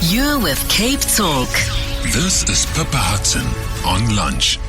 You're with CapeTalk. This is Pippa Hudson on lunch.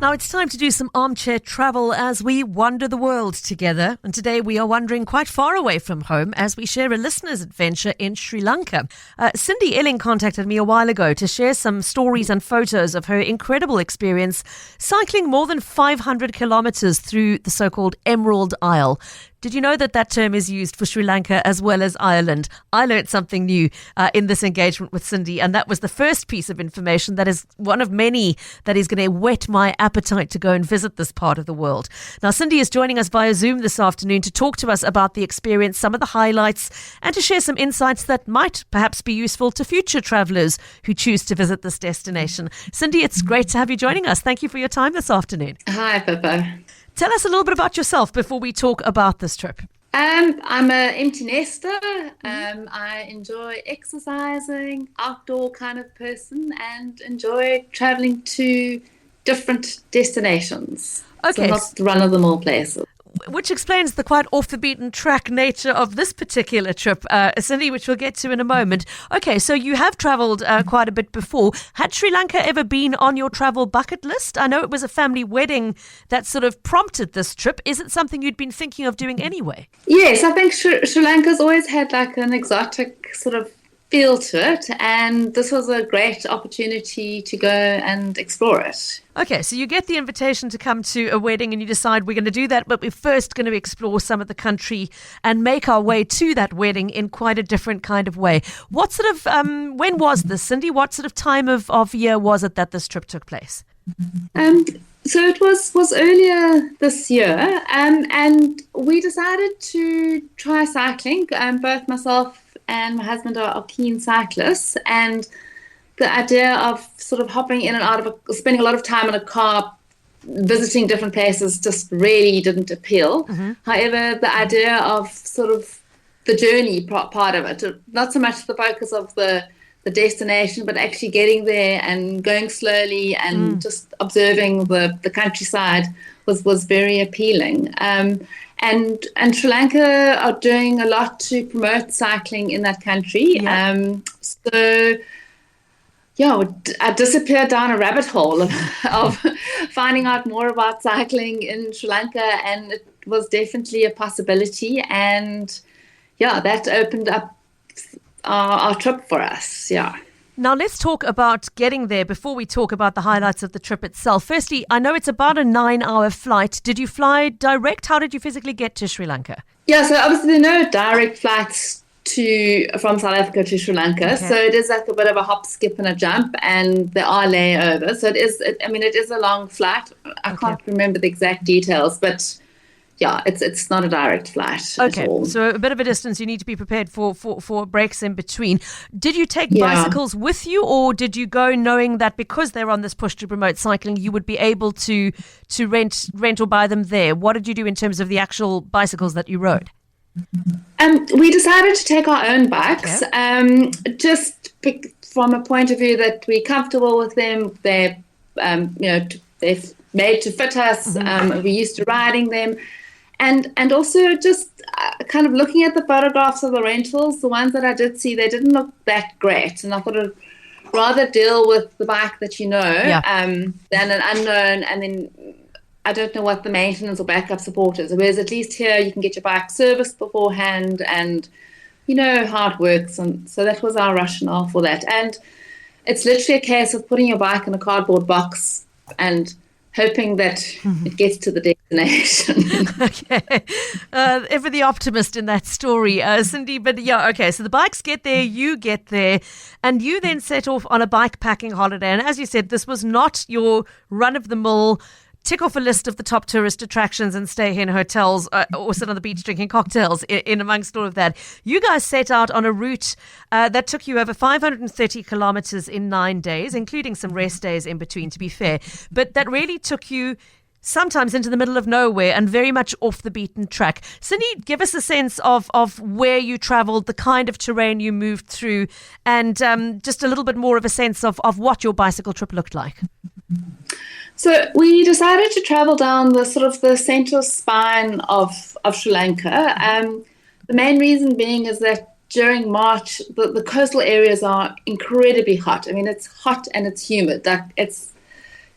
Now it's time to do some armchair travel as we wander the world together. And today we are wandering quite far away from home as we share a listener's adventure in Sri Lanka. Cindy Elling contacted me a while ago to share some stories and photos of her incredible experience cycling more than 500 kilometers through the so-called Emerald Isle. Did you know that that term is used for Sri Lanka as well as Ireland? I learned something new in this engagement with Cindy, and that was the first piece of information that is one of many that is going to whet my appetite to go and visit this part of the world. Now, Cindy is joining us via Zoom this afternoon to talk to us about the experience, some of the highlights, and to share some insights that might perhaps be useful to future travellers who choose to visit this destination. Cindy, it's great to have you joining us. Thank you for your time this afternoon. Hi, Pippa. Tell us a little bit about yourself before we talk about this trip. I'm an empty nester. I enjoy exercising, outdoor kind of person, and enjoy traveling to different destinations. Okay. So not run-of-the-mill places. Which explains the quite off-the-beaten-track nature of this particular trip, Cindy, which we'll get to in a moment. Okay, so you have travelled quite a bit before. Had Sri Lanka ever been on your travel bucket list? I know it was a family wedding that sort of prompted this trip. Is it something you'd been thinking of doing anyway? Yes, I think Sri Lanka's always had like an exotic sort of feel to it, and this was a great opportunity to go and explore it. Okay, so you get the invitation to come to a wedding and you decide we're going to do that, but we're first going to explore some of the country and make our way to that wedding in quite a different kind of way. What sort of, when was this, Cindy? What sort of time of year was it that this trip took place? So it was earlier this year, and we decided to try cycling. Both myself and my husband are keen cyclists, and the idea of sort of hopping in and out of spending a lot of time in a car visiting different places just really didn't appeal. Mm-hmm. However, the idea of sort of the journey part of it, not so much the focus of the destination, but actually getting there and going slowly and just observing the countryside was very appealing. And Sri Lanka are doing a lot to promote cycling in that country. Yeah. I disappeared down a rabbit hole of finding out more about cycling in Sri Lanka, and it was definitely a possibility. And that opened up our trip for us. Yeah. Now, let's talk about getting there before we talk about the highlights of the trip itself. Firstly, I know it's about a 9-hour flight. Did you fly direct? How did you physically get to Sri Lanka? Yeah, so obviously there are no direct flights from South Africa to Sri Lanka. Okay. So it is like a bit of a hop, skip and a jump, and there are layovers. So it is a long flight. I can't remember the exact details, but yeah, it's not a direct flight at all. So a bit of a distance. You need to be prepared for breaks in between. Did you take bicycles with you, or did you go knowing that because they're on this push to promote cycling, you would be able to rent or buy them there? What did you do in terms of the actual bicycles that you rode? We decided to take our own bikes, just from a point of view that we're comfortable with them. They're made to fit us. We're used to riding them. And also just kind of looking at the photographs of the rentals, the ones that I did see, they didn't look that great. And I thought I'd rather deal with the bike that you know than an unknown. And then I don't know what the maintenance or backup support is. Whereas at least here you can get your bike serviced beforehand and you know how it works. And so that was our rationale for that. And it's literally a case of putting your bike in a cardboard box and hoping that it gets to the destination. Okay. Ever the optimist in that story, Cindy. But so the bikes get there, you get there, and you then set off on a bike packing holiday. And as you said, this was not your run-of-the-mill tick off a list of the top tourist attractions and stay in hotels or sit on the beach drinking cocktails in amongst all of that. You guys set out on a route that took you over 530 kilometers in 9 days, including some rest days in between, to be fair. But that really took you sometimes into the middle of nowhere and very much off the beaten track. Cindy, give us a sense of where you travelled, the kind of terrain you moved through, and just a little bit more of a sense of what your bicycle trip looked like. So we decided to travel down the sort of the central spine of Sri Lanka. The main reason being is that during March, the coastal areas are incredibly hot. I mean, it's hot and it's humid. Like it's,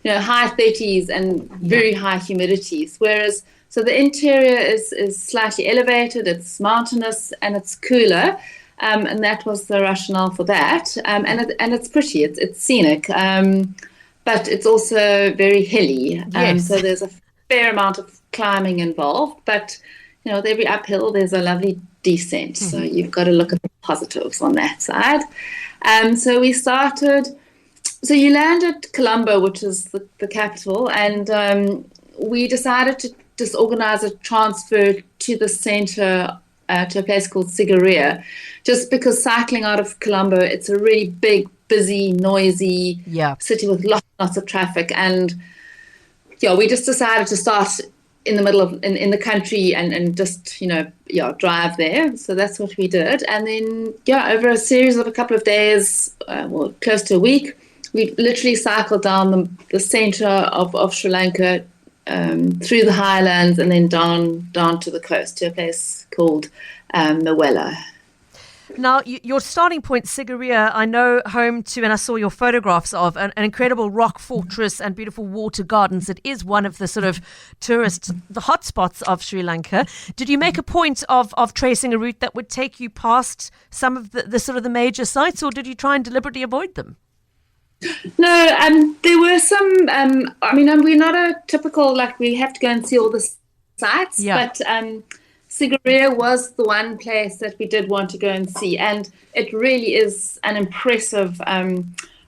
high 30s and very high humidities. Whereas, so the interior is slightly elevated, it's mountainous and it's cooler. And that was the rationale for that. And it's pretty, it's scenic. But it's also very hilly. Yes. So there's a fair amount of climbing involved. But, with every uphill, there's a lovely descent. So you've got to look at the positives on that side. So we started, so you land at Colombo, which is the capital, and we decided to just organize a transfer to the center, to a place called Sigiriya, just because cycling out of Colombo, it's a really big, busy, noisy city with lots of traffic. And we just decided to start in the middle of in the country and just drive there. So that's what we did. And then over a series of a couple of days, close to a week, we literally cycled down the center of Sri Lanka, through the highlands and then down to the coast to a place called Mawela. Now, your starting point, Sigiriya, I know home to, and I saw your photographs of, an incredible rock fortress and beautiful water gardens. It is one of the sort of the hotspots of Sri Lanka. Did you make a point of tracing a route that would take you past some of the sort of the major sites, or did you try and deliberately avoid them? No, there were some, we're not a typical, we have to go and see all the sites, but Sigiriya was the one place that we did want to go and see, and it really is an impressive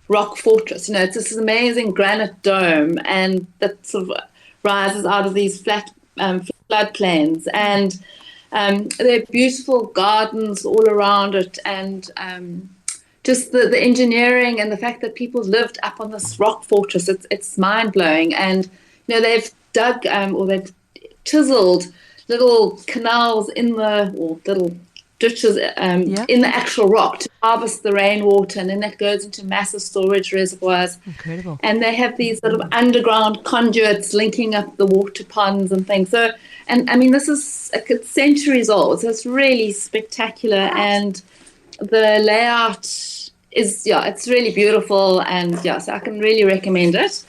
rock fortress. It's this amazing granite dome, and that sort of rises out of these flat floodplains, and there are beautiful gardens all around it, and just the engineering and the fact that people lived up on this rock fortress, it's mind-blowing. And they've dug or they've chiseled little canals or little ditches in the actual rock to harvest the rainwater, and then that goes into massive storage reservoirs. Incredible. And they have these sort of underground conduits linking up the water ponds and things. So, and this is centuries old, so it's really spectacular, and the layout is it's really beautiful, and so I can really recommend it.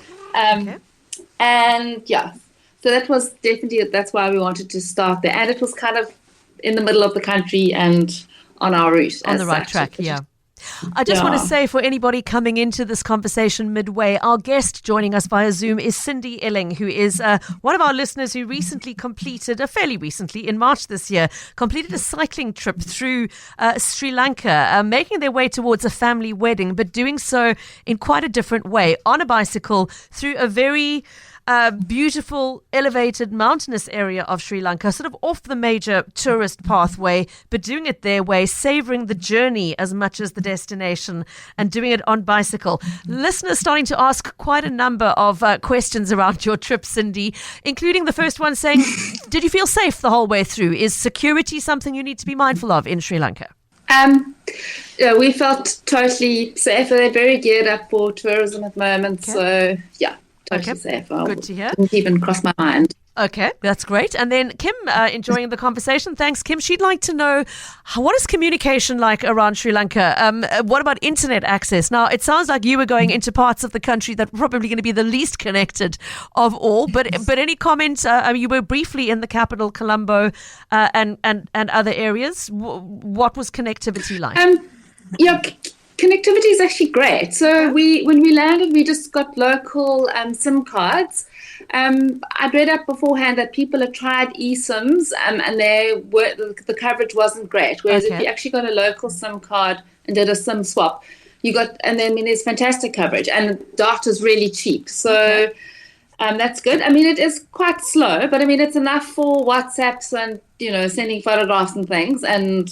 And so that was definitely, that's why we wanted to start there, and it was kind of in the middle of the country and on our route, on the right track. I just want to say, for anybody coming into this conversation midway, our guest joining us via Zoom is Cindy Elling, who is one of our listeners who fairly recently, in March this year, completed a cycling trip through Sri Lanka, making their way towards a family wedding, but doing so in quite a different way, on a bicycle through a very beautiful, elevated, mountainous area of Sri Lanka, sort of off the major tourist pathway, but doing it their way, savouring the journey as much as the destination, and doing it on bicycle. Listeners starting to ask quite a number of questions around your trip, Cindy, including the first one saying, did you feel safe the whole way through? Is security something you need to be mindful of in Sri Lanka? We felt totally safe. They're very geared up for tourism at the moment, so totally safe. Good to hear. Didn't even cross my mind. Okay, that's great. And then Kim, enjoying the conversation. Thanks, Kim. She'd like to know, what is communication like around Sri Lanka? What about internet access? Now, it sounds like you were going into parts of the country that were probably going to be the least connected of all. But any comments? You were briefly in the capital, Colombo, and other areas. What was connectivity like? Connectivity is actually great. So when we landed, we just got local SIM cards. I'd read up beforehand that people had tried eSIMs and the coverage wasn't great. Whereas if you actually got a local SIM card and did a SIM swap, there's fantastic coverage, and data's really cheap. So that's good. It is quite slow, but it's enough for WhatsApps and sending photographs and things, and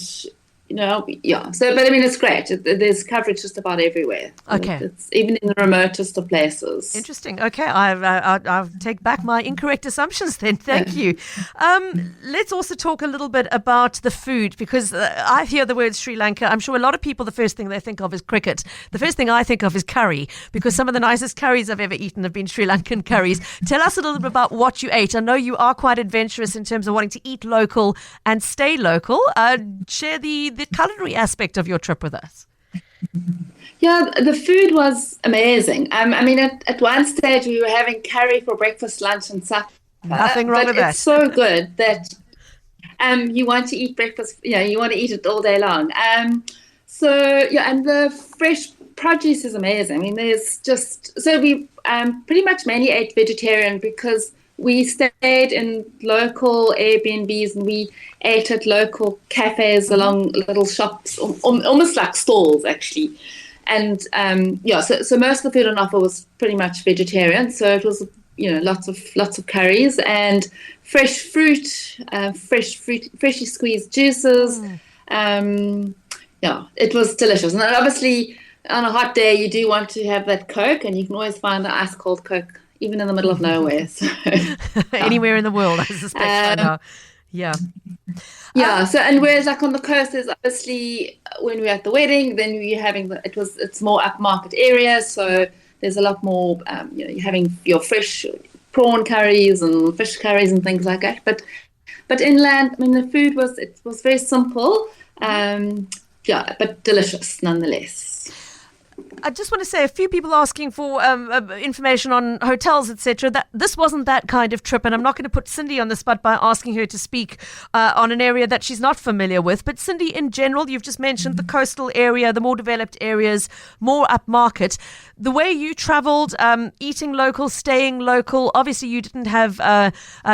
So, but it's great. There's coverage just about everywhere. Okay. It's even in the remotest of places. Interesting. Okay. I'll take back my incorrect assumptions then. Thank you. Let's also talk a little bit about the food, because I hear the word Sri Lanka. I'm sure a lot of people, the first thing they think of is cricket. The first thing I think of is curry, because some of the nicest curries I've ever eaten have been Sri Lankan curries. Tell us a little bit about what you ate. I know you are quite adventurous in terms of wanting to eat local and stay local. Share the the culinary aspect of your trip with us. Yeah, the food was amazing. I mean, at one stage we were having curry for breakfast, lunch, and supper. Nothing wrong with that. It's so good that you want to eat breakfast. You want to eat it all day long. And the fresh produce is amazing. I mean, we pretty much mainly ate vegetarian because we stayed in local Airbnbs and we ate at local cafes along little shops, almost like stalls actually. And so most of the food on offer was pretty much vegetarian. So it was lots of curries and fresh fruit, freshly squeezed juices. It was delicious. And obviously on a hot day you do want to have that Coke, and you can always find an ice cold Coke even in the middle of nowhere. So, anywhere in the world, I suspect. I know. Yeah. Yeah. So, and whereas like on the coast, there's obviously when we're at the wedding, then you're having it's more upmarket area. So there's a lot more. You're having your fresh prawn curries and fish curries and things like that. But inland, I mean, the food was very simple. But delicious nonetheless. I just want to say, a few people asking for information on hotels, etc. That this wasn't that kind of trip, and I'm not going to put Cindy on the spot by asking her to speak on an area that she's not familiar with. But Cindy, in general, you've just mentioned the coastal area, the more developed areas, more upmarket. The way you travelled, eating local, staying local. Obviously, you didn't have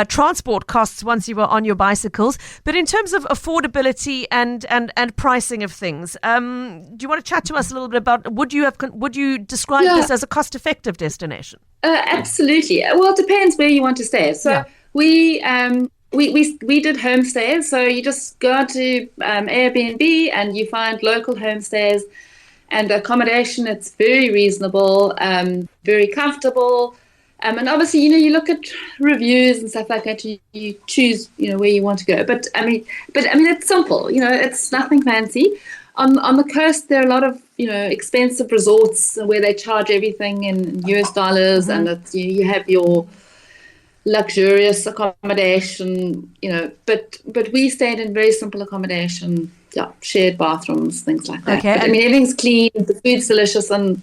transport costs once you were on your bicycles. But in terms of affordability and pricing of things, do you want to chat to us a little bit about? Would you describe this as a cost-effective destination? Absolutely. Well, it depends where you want to stay. So we did homestays. So you just go to Airbnb and you find local homestays, and accommodation. It's very reasonable, very comfortable, and obviously you look at reviews and stuff like that. You choose where you want to go. But I mean it's simple. It's nothing fancy. On the coast, there are a lot of expensive resorts where they charge everything in US dollars, and it's, you have your luxurious accommodation. But we stayed in very simple accommodation, shared bathrooms, things like that. Okay, but, I mean, everything's clean, the food's delicious, and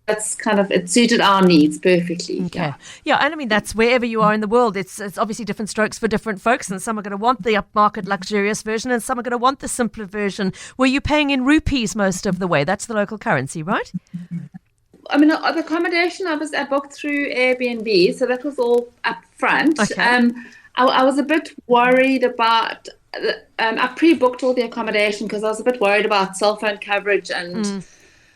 that's kind of, it suited our needs perfectly. Okay. Yeah, and I mean, that's wherever you are in the world. It's obviously different strokes for different folks, and some are going to want the upmarket luxurious version, and some are going to want the simpler version. Were you paying in rupees most of the way? That's the local currency, right? I mean, the accommodation I booked through Airbnb, so that was all up front. Okay. I was a bit worried about... I pre-booked all the accommodation because I was a bit worried about cell phone coverage and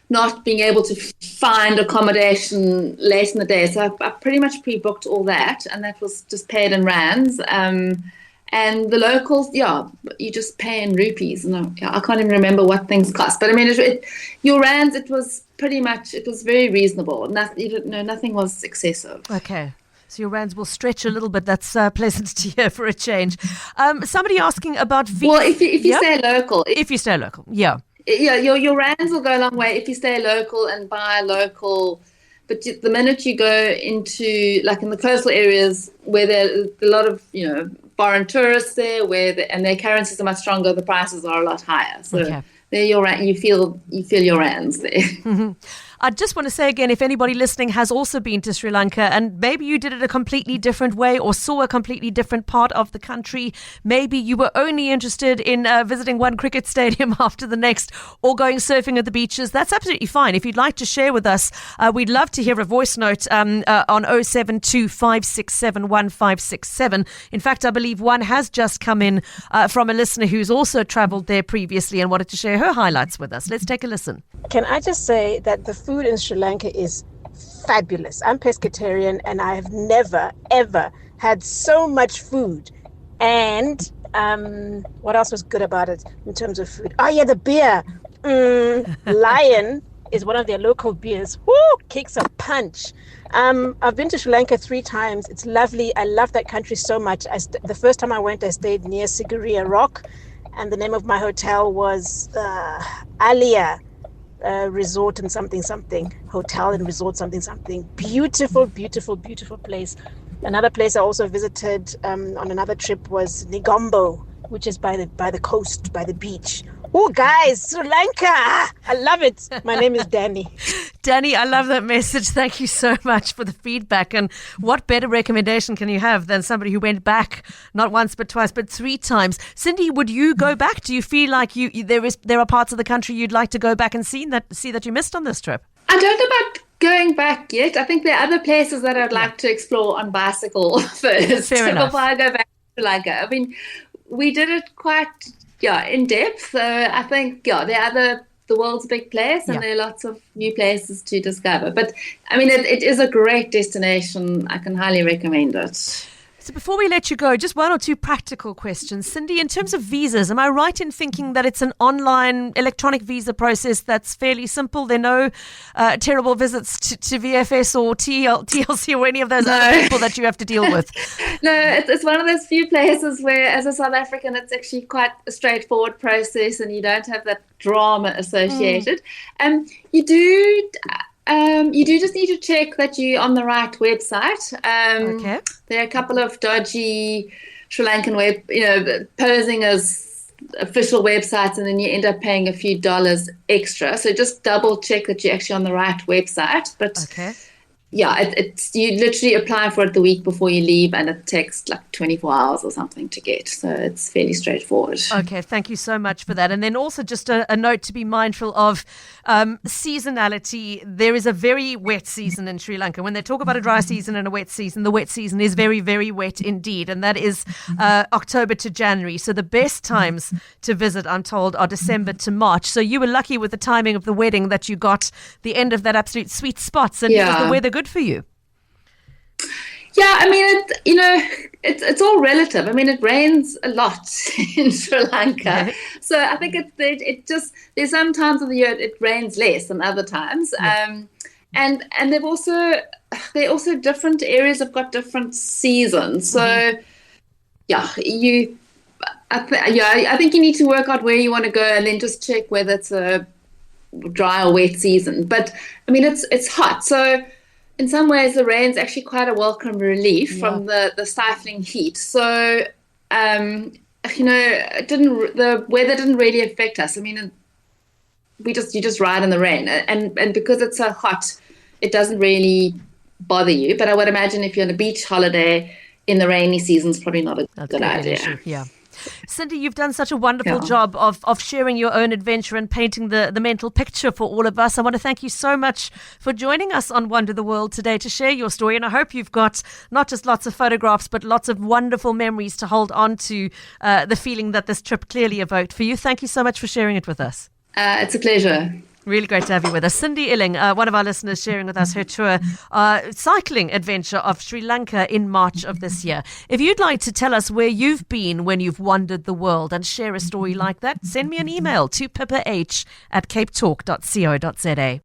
not being able to find accommodation late in the day. So I pretty much pre-booked all that, and that was just paid in rands. And the locals, you just pay in rupees. And I can't even remember what things cost. But I mean, your rands, it was very reasonable. Nothing was excessive. Okay. So your rands will stretch a little bit. That's pleasant to hear for a change. Somebody asking about visa. Well, if you stay local. If you stay local, yeah. Yeah, your rands will go a long way if you stay local and buy local. But the minute you go into, like in the coastal areas where there's a lot of, foreign tourists there, and their currencies are much stronger, the prices are a lot higher. So there you feel your rands there. Mm-hmm. I just want to say again, if anybody listening has also been to Sri Lanka and maybe you did it a completely different way or saw a completely different part of the country, maybe you were only interested in visiting one cricket stadium after the next or going surfing at the beaches, that's absolutely fine. If you'd like to share with us, we'd love to hear a voice note on 072 567 1567. In fact, I believe one has just come in from a listener who's also travelled there previously and wanted to share her highlights with us. Let's take a listen. Can I just say that the food in Sri Lanka is fabulous. I'm pescatarian and I have never, ever had so much food. And what else was good about it in terms of food? Oh, yeah, the beer. Lion is one of their local beers. Woo! Kicks a punch. I've been to Sri Lanka 3 times. It's lovely. I love that country so much. The first time I went, I stayed near Sigiriya Rock. And the name of my hotel was Alia. Resort and something hotel and resort something beautiful place. Another place I also visited on another trip was Negombo, which is by the coast, by the beach. Oh, guys, Sri Lanka. I love it. My name is Danny. Danny, I love that message. Thank you so much for the feedback. And what better recommendation can you have than somebody who went back not once but twice but 3 times? Cindy, would you go back? Do you feel like there are parts of the country you'd like to go back and see that you missed on this trip? I don't know about going back yet. I think there are other places that I'd like to explore on bicycle first before I go back to Sri Lanka. I mean, we did it quite in depth. So I think the world's a big place and there are lots of new places to discover. But I mean, it is a great destination. I can highly recommend it. So before we let you go, just 1 or 2 practical questions. Cindy, in terms of visas, am I right in thinking that it's an online electronic visa process that's fairly simple? There are no terrible visits to VFS or TLC or any of those other people that you have to deal with? No, it's one of those few places where, as a South African, it's actually quite a straightforward process and you don't have that drama associated. You do just need to check that you're on the right website. Okay. There are a couple of dodgy Sri Lankan posing as official websites, and then you end up paying a few dollars extra. So just double check that you're actually on the right website. But it's you literally apply for it the week before you leave, and it takes like 24 hours or something to get. So it's fairly straightforward. Okay, thank you so much for that. And then also just a note to be mindful of seasonality. There is a very wet season in Sri Lanka. When they talk about a dry season and a wet season, the wet season is very, very wet indeed. And that is October to January. So the best times to visit, I'm told, are December to March. So you were lucky with the timing of the wedding that you got the end of that absolute sweet spot. And was the weather good for you? Yeah, I mean, it's all relative. I mean, it rains a lot in Sri Lanka, so I think it just there's some times of the year it rains less than other times, and they're also different areas have got different seasons. So I think you need to work out where you want to go and then just check whether it's a dry or wet season. But I mean, it's hot, so in some ways, the rain's actually quite a welcome relief from the stifling heat. So, the weather didn't really affect us. I mean, you just ride in the rain, and because it's so hot, it doesn't really bother you. But I would imagine if you're on a beach holiday in the rainy season, it's probably not a good idea. Yeah. Cindy, you've done such a wonderful job of sharing your own adventure and painting the mental picture for all of us. I want to thank you so much for joining us on Wonder the World today to share your story. And I hope you've got not just lots of photographs, but lots of wonderful memories to hold on to the feeling that this trip clearly evoked for you. Thank you so much for sharing it with us. It's a pleasure. Really great to have you with us. Cindy Illing, one of our listeners, sharing with us her tour cycling adventure of Sri Lanka in March of this year. If you'd like to tell us where you've been when you've wandered the world and share a story like that, send me an email to pippah@capetalk.co.za.